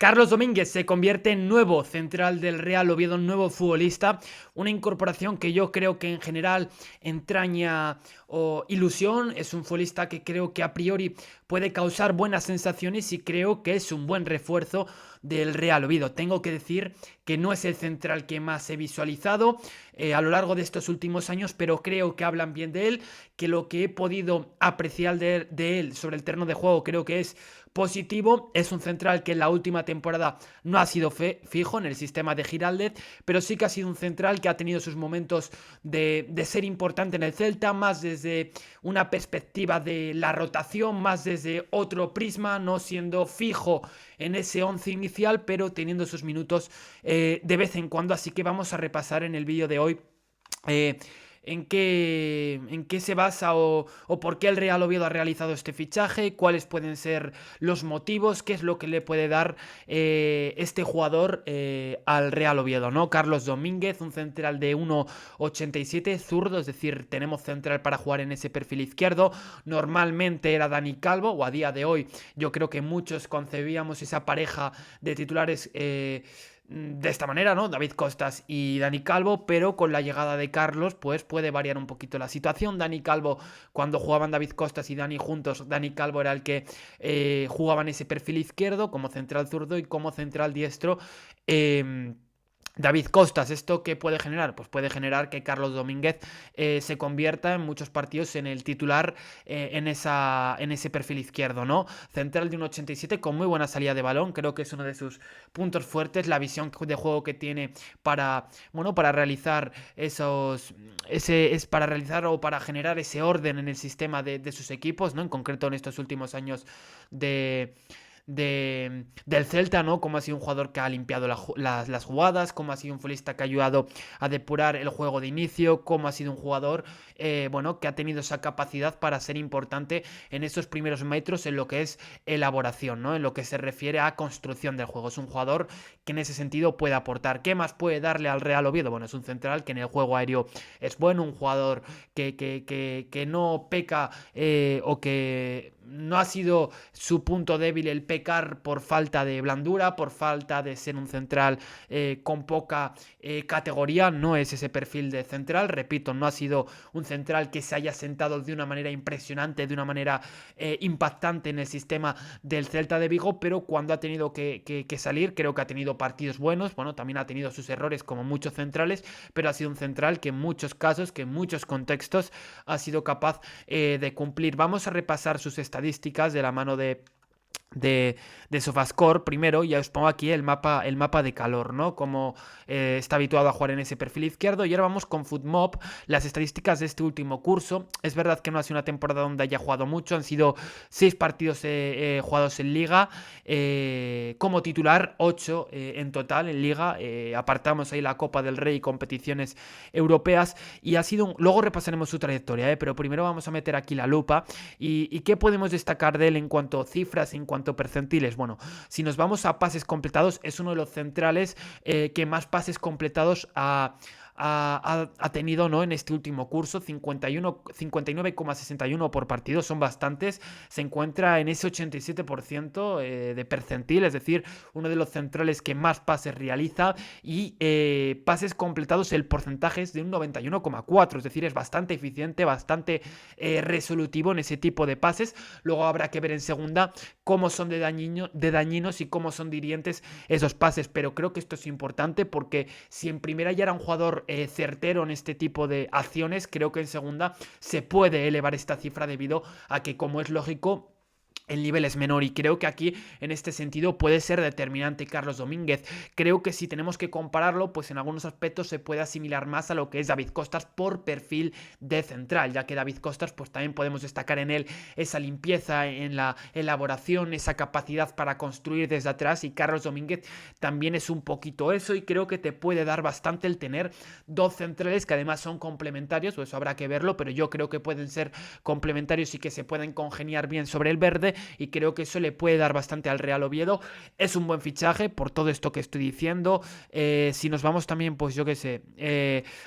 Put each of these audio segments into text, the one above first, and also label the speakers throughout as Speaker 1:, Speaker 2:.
Speaker 1: Carlos Domínguez se convierte en nuevo central del Real Oviedo, nuevo futbolista, una incorporación que yo creo que en general entraña ilusión, es un futbolista que creo que a priori puede causar buenas sensaciones y creo que es un buen refuerzo del Real Oviedo. Tengo que decir que no es el central que más he visualizado a lo largo de estos últimos años, pero creo que hablan bien de él, que lo que he podido apreciar de él sobre el terreno de juego creo que es positivo. Es un central que en la última temporada no ha sido fijo en el sistema de Giraldez, pero sí que ha sido un central que ha tenido sus momentos de ser importante en el Celta, más desde una perspectiva de la rotación, más desde otro prisma, no siendo fijo en ese 11 inicial, pero teniendo sus minutos de vez en cuando. Así que vamos a repasar en el vídeo de hoy eh, en qué se basa o por qué el Real Oviedo ha realizado este fichaje, cuáles pueden ser los motivos, qué es lo que le puede dar este jugador al Real Oviedo, ¿no? Carlos Domínguez, un central de 1,87, zurdo, es decir, tenemos central para jugar en ese perfil izquierdo. Normalmente era Dani Calvo, o a día de hoy yo creo que muchos concebíamos esa pareja de titulares de esta manera, ¿no? David Costas y Dani Calvo, pero con la llegada de Carlos, pues puede variar un poquito la situación. Dani Calvo, cuando jugaban David Costas y Dani juntos, Dani Calvo era el que jugaba en ese perfil izquierdo, como central zurdo y como central diestro. David Costas, ¿esto qué puede generar? Pues puede generar que Carlos Domínguez se convierta en muchos partidos en el titular en ese perfil izquierdo, ¿no? Central de un 87 con muy buena salida de balón, creo que es uno de sus puntos fuertes, la visión de juego que tiene para, bueno, para realizar para realizar o para generar ese orden en el sistema de sus equipos, ¿no? En concreto en estos últimos años del Celta, ¿no? Como ha sido un jugador que ha limpiado las jugadas, como ha sido un futbolista que ha ayudado a depurar el juego de inicio, como ha sido un jugador, bueno, que ha tenido esa capacidad para ser importante en esos primeros metros en lo que es elaboración, ¿no? En lo que se refiere a construcción del juego. Es un jugador que en ese sentido puede aportar. ¿Qué más puede darle al Real Oviedo? Bueno, es un central que en el juego aéreo es bueno, un jugador que no peca o que no ha sido su punto débil el pecar por falta de blandura, por falta de ser un central con poca categoría. No es ese perfil de central, repito, no ha sido un central que se haya sentado de una manera impresionante, de una manera impactante en el sistema del Celta de Vigo, pero cuando ha tenido que salir, creo que ha tenido partidos buenos. Bueno, también ha tenido sus errores como muchos centrales, pero ha sido un central que en muchos casos, que en muchos contextos ha sido capaz de cumplir. Vamos a repasar sus estadísticas de la mano de Sofascore primero. Ya os pongo aquí el mapa de calor, ¿no? Como está habituado a jugar en ese perfil izquierdo. Y ahora vamos con FootMob, las estadísticas de este último curso. Es verdad que no ha sido una temporada donde haya jugado mucho, han sido 6 partidos jugados en Liga, como titular 8 en total en Liga, apartamos ahí la Copa del Rey y competiciones europeas, y ha sido luego repasaremos su trayectoria, pero primero vamos a meter aquí la lupa y qué podemos destacar de él en cuanto a cifras, en cuanto a percentiles. Bueno, si nos vamos a pases completados, es uno de los centrales que más pases completados ha tenido, ¿no? En este último curso, 59,61 por partido, son bastantes. Se encuentra en ese 87% de percentil, es decir, uno de los centrales que más pases realiza, y pases completados, el porcentaje es de un 91,4, es decir, es bastante eficiente, bastante resolutivo en ese tipo de pases. Luego habrá que ver en segunda cómo son de dañinos y cómo son de hirientes esos pases, pero creo que esto es importante porque si en primera ya era un jugador certero en este tipo de acciones, creo que en segunda se puede elevar esta cifra debido a que, como es lógico, el nivel es menor, y creo que aquí en este sentido puede ser determinante Carlos Domínguez. Creo que si tenemos que compararlo, pues en algunos aspectos se puede asimilar más a lo que es David Costas por perfil de central, ya que David Costas pues también podemos destacar en él esa limpieza en la elaboración, esa capacidad para construir desde atrás, y Carlos Domínguez también es un poquito eso, y creo que te puede dar bastante el tener dos centrales que además son complementarios, o eso habrá que verlo, pero yo creo que pueden ser complementarios y que se pueden congeniar bien sobre el verde. 2019 y creo que eso le puede dar bastante al Real Oviedo. Es un buen fichaje por todo esto que estoy diciendo. Si nos vamos también, pues yo qué sé,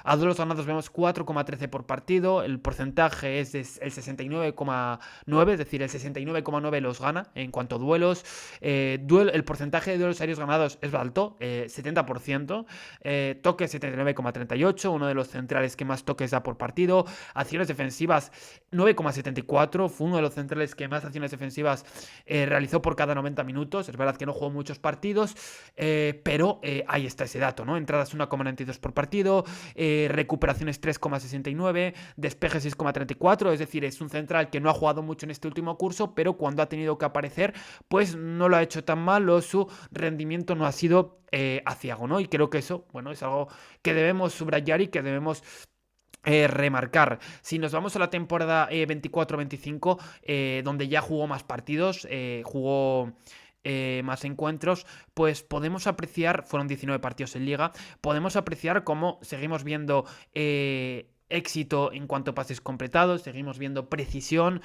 Speaker 1: a duelos ganados vemos 4,13 por partido, el porcentaje es el 69,9, es decir, el 69,9 los gana en cuanto a duelos. El porcentaje de duelos aéreos ganados es alto, 70%. Toques 79,38, uno de los centrales que más toques da por partido. Acciones defensivas 9,74, fue uno de los centrales que más acciones defensivas realizó por cada 90 minutos. Es verdad que no jugó muchos partidos, pero ahí está ese dato, ¿no? Entradas 1,92 por partido, recuperaciones 3,69, despejes 6,34, es decir, es un central que no ha jugado mucho en este último curso, pero cuando ha tenido que aparecer, pues no lo ha hecho tan mal, o su rendimiento no ha sido aciago, ¿no? Y creo que eso, bueno, es algo que debemos subrayar y que debemos remarcar. Si nos vamos a la temporada 24-25, donde ya jugó más partidos, jugó más encuentros, pues podemos apreciar, fueron 19 partidos en liga, podemos apreciar cómo seguimos viendo éxito en cuanto a pases completados, seguimos viendo precisión,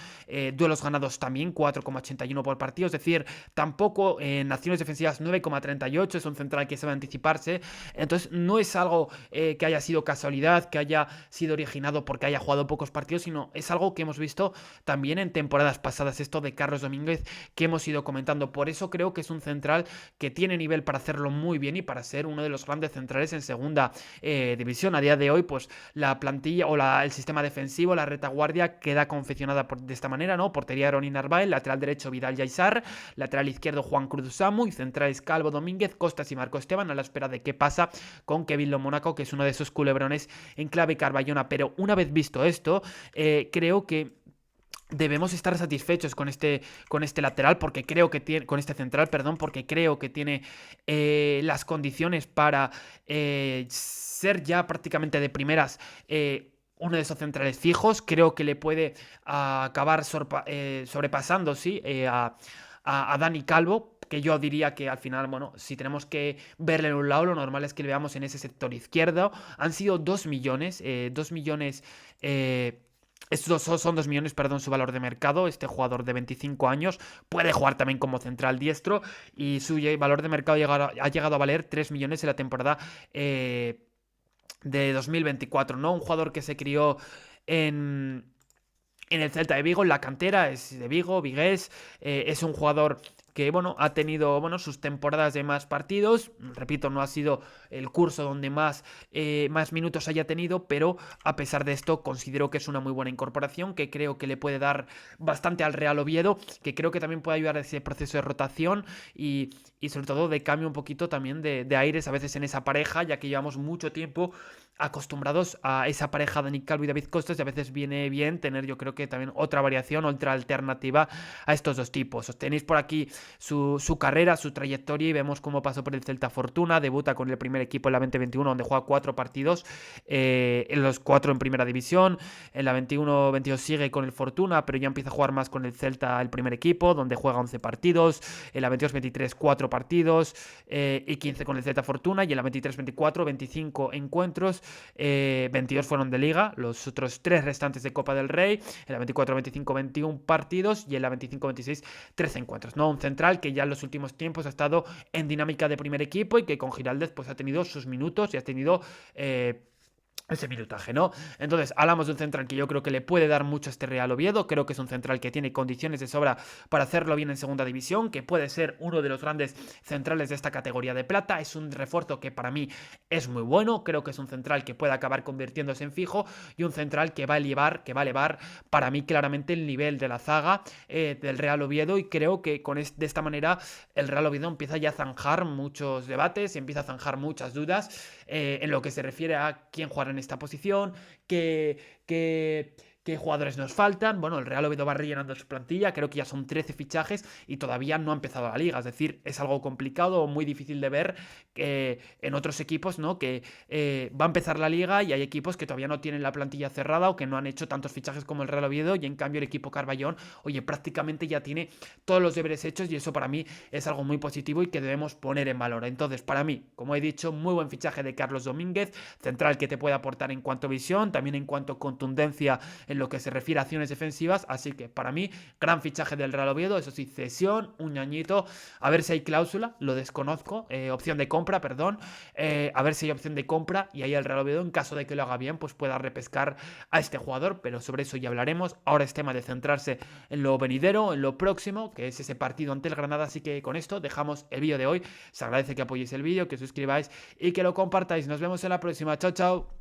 Speaker 1: duelos ganados también, 4,81 por partido, es decir, tampoco en acciones defensivas 9,38, es un central que sabe anticiparse, entonces no es algo que haya sido casualidad, que haya sido originado porque haya jugado pocos partidos, sino es algo que hemos visto también en temporadas pasadas, esto de Carlos Domínguez que hemos ido comentando. Por eso creo que es un central que tiene nivel para hacerlo muy bien y para ser uno de los grandes centrales en segunda división. A día de hoy, pues la plantilla o el sistema defensivo, la retaguardia queda confeccionada de esta manera, ¿no? Portería Ronnie Narváez, lateral derecho Vidal Yaizar, lateral izquierdo Juan Cruz Samu y centrales Calvo Domínguez, Costas y Marco Esteban, a la espera de qué pasa con Kevin Lo Mónaco, que es uno de esos culebrones en clave carballona. Pero una vez visto esto, creo que debemos estar satisfechos con este lateral, porque creo que tiene, con este central, perdón, porque creo que tiene las condiciones para ser ya prácticamente de primeras uno de esos centrales fijos. Creo que le puede acabar sobrepasando, sí, a Dani Calvo, que yo diría que al final, bueno, si tenemos que verle en un lado, lo normal es que le veamos en ese sector izquierdo. Han sido 2 millones, 2 millones... Estos son 2 millones, perdón, su valor de mercado. Este jugador de 25 años puede jugar también como central diestro y su valor de mercado ha llegado a valer 3 millones en la temporada de 2024, ¿no? Un jugador que se crió en el Celta de Vigo, en la cantera, es de Vigo, vigués, es un jugador que, bueno, ha tenido, bueno, sus temporadas de más partidos, repito, no ha sido el curso donde más minutos haya tenido, pero a pesar de esto considero que es una muy buena incorporación, que creo que le puede dar bastante al Real Oviedo, que creo que también puede ayudar a ese proceso de rotación y sobre todo de cambio un poquito también de aires a veces en esa pareja, ya que llevamos mucho tiempo acostumbrados a esa pareja de Nick Calvo y David Costas, y a veces viene bien tener, yo creo que también otra variación, otra alternativa a estos dos tipos. Os tenéis por aquí su carrera, su trayectoria, y vemos cómo pasó por el Celta Fortuna, debuta con el primer equipo en la 2021, donde juega 4 partidos, en los 4 en primera división. En la 21-22 sigue con el Fortuna, pero ya empieza a jugar más con el Celta, el primer equipo, donde juega 11 partidos. En la 22-23 4 partidos y 15 con el Celta Fortuna, y en la 23-24 25 encuentros, 22 fueron de Liga, los otros 3 restantes de Copa del Rey. En la 24-25 21 partidos y en la 25-26 13 encuentros, ¿no? Un central que ya en los últimos tiempos ha estado en dinámica de primer equipo y que con Giraldez pues ha tenido sus minutos y ha tenido ese minutaje, ¿no? Entonces, hablamos de un central que yo creo que le puede dar mucho a este Real Oviedo. Creo que es un central que tiene condiciones de sobra para hacerlo bien en segunda división, que puede ser uno de los grandes centrales de esta categoría de plata. Es un refuerzo que para mí es muy bueno. Creo que es un central que puede acabar convirtiéndose en fijo y un central que va a elevar para mí claramente el nivel de la zaga del Real Oviedo, y creo que de esta manera el Real Oviedo empieza ya a zanjar muchos debates, empieza a zanjar muchas dudas en lo que se refiere a quién jugará en esta posición, qué jugadores nos faltan. Bueno, el Real Oviedo va rellenando su plantilla, creo que ya son 13 fichajes y todavía no ha empezado la liga, es decir, es algo complicado o muy difícil de ver en otros equipos, ¿no? Que va a empezar la liga y hay equipos que todavía no tienen la plantilla cerrada o que no han hecho tantos fichajes como el Real Oviedo, y en cambio el equipo Carballón, oye, prácticamente ya tiene todos los deberes hechos, y eso para mí es algo muy positivo y que debemos poner en valor. Entonces, para mí, como he dicho, muy buen fichaje de Carlos Domínguez, central que te puede aportar en cuanto a visión, también en cuanto a contundencia en en lo que se refiere a acciones defensivas, así que para mí, gran fichaje del Real Oviedo, eso sí, cesión, un añito, a ver si hay cláusula, lo desconozco, opción de compra, perdón, a ver si hay opción de compra y ahí el Real Oviedo, en caso de que lo haga bien, pues pueda repescar a este jugador, pero sobre eso ya hablaremos. Ahora es tema de centrarse en lo venidero, en lo próximo, que es ese partido ante el Granada, así que con esto dejamos el vídeo de hoy. Se agradece que apoyéis el vídeo, que os suscribáis y que lo compartáis. Nos vemos en la próxima. Chao, chao.